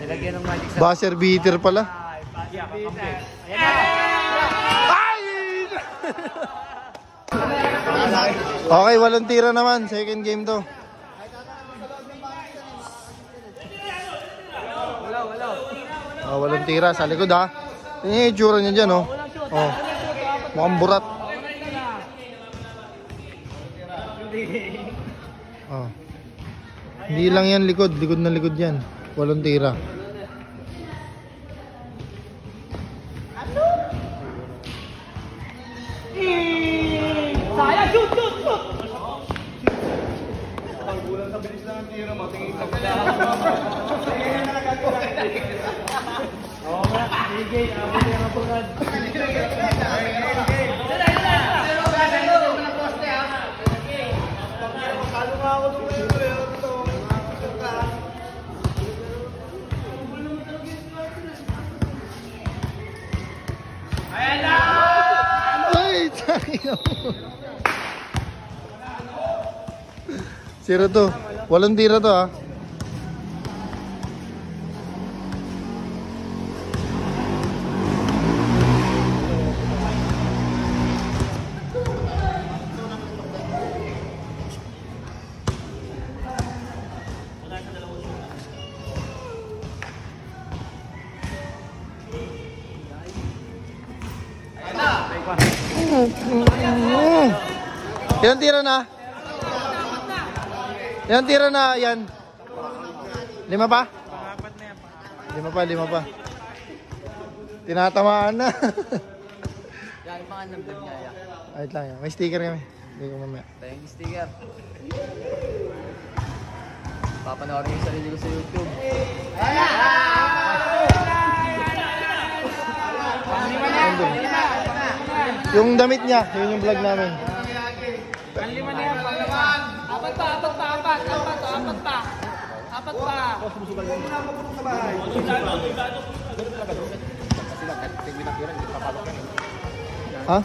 Nilagyan ng magic sa... Buzzer beater pala. Okay, 8 tira naman. Second game to. Oh, 8 tira sa likod ha. Tingnan yung itsura niya dyan oh. Oh. Mukhang burat. Oh. Hindi lang yan likod. Likod na likod yan. 8 tira. Sayang! Shoot! Shoot! Shoot! Pagbulan sa bilis lang ang tira, matingin ka pala. Oo nga, sige, ako na yung pagkad. Kalo nga ako nung ngayon. Ayan na! Ay, tayo. 0-2. 8 tira to ha. Ilang tira na? Ilang tira na yan? 5 pa? 5 pa. Tinatamaan na. Yan, yung mga nabdag niya yan. Ayot lang yan. May sticker kami. Hindi ko mamaya. Tayong sticker. Papanoorin yung sarili ko sa YouTube. Yung damit niya, yun yung vlog namin. Panglima na yan, panglima. Apat pa. Ha?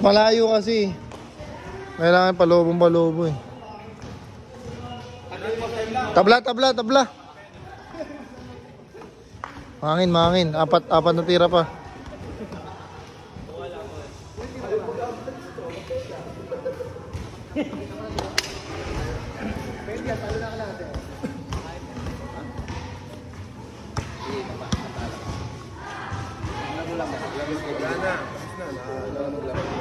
Malayo kasi. Kailangan palobong eh. Tabla. Mangin. Apat na tira pa.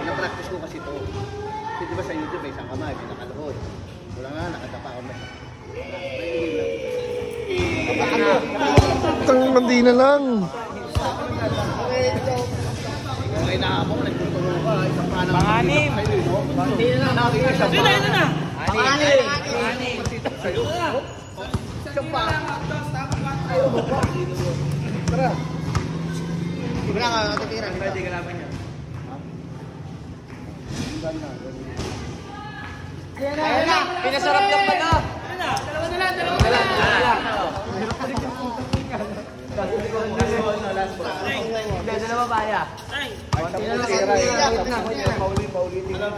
Na-practice ko kasi ito. Kasi diba sa YouTube may isang kamay, may nakaluhod. Wala nga, nakadapa ko may. Hindi na lang. May nakapong, nagtutulong ka. Isang panang. Panganim. Hindi na lang. Sino na? Panganim. Sa'yo. Isang pa. Tara. Iba na nga, natitira. Pwede ka laban niya. Ayan na! Pinasarap lang pala! Dalawa na lang! Dalawa ba ya? Paulitin lang.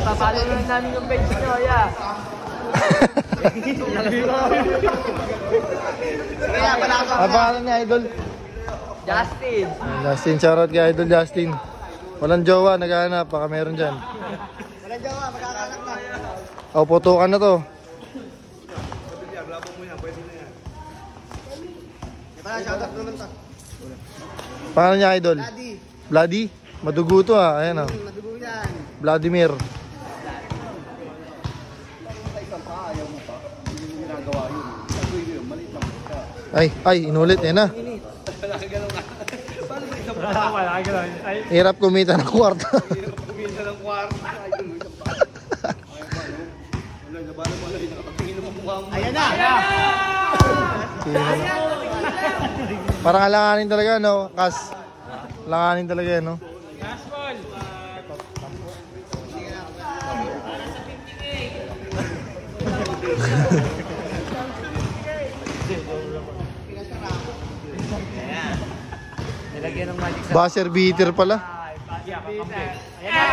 Papalo lang namin yung bench nyo, ya! Paano niya, Idol? Justin, shoutout kay Idol Justin. Walang jowa, naghahanap. Baka meron dyan. Walang jawa, magkakanak na. O, putukan na to. Ito na, shoutout naman to. Paano niya, Idol? Daddy. Bloody? Madugo to ha. Ayan o. Madugo yan. Vladimir. Ay, inulit. Ayan na. wala ka lang. Hirap kumita ng kwarta. Kumisa ng kwarto. Ayan na! Parang alanganin talaga, no? Kas. Alanganin talaga, no? Magic sa... Buzzer beater pala. Ay, kakampi. Ayan na.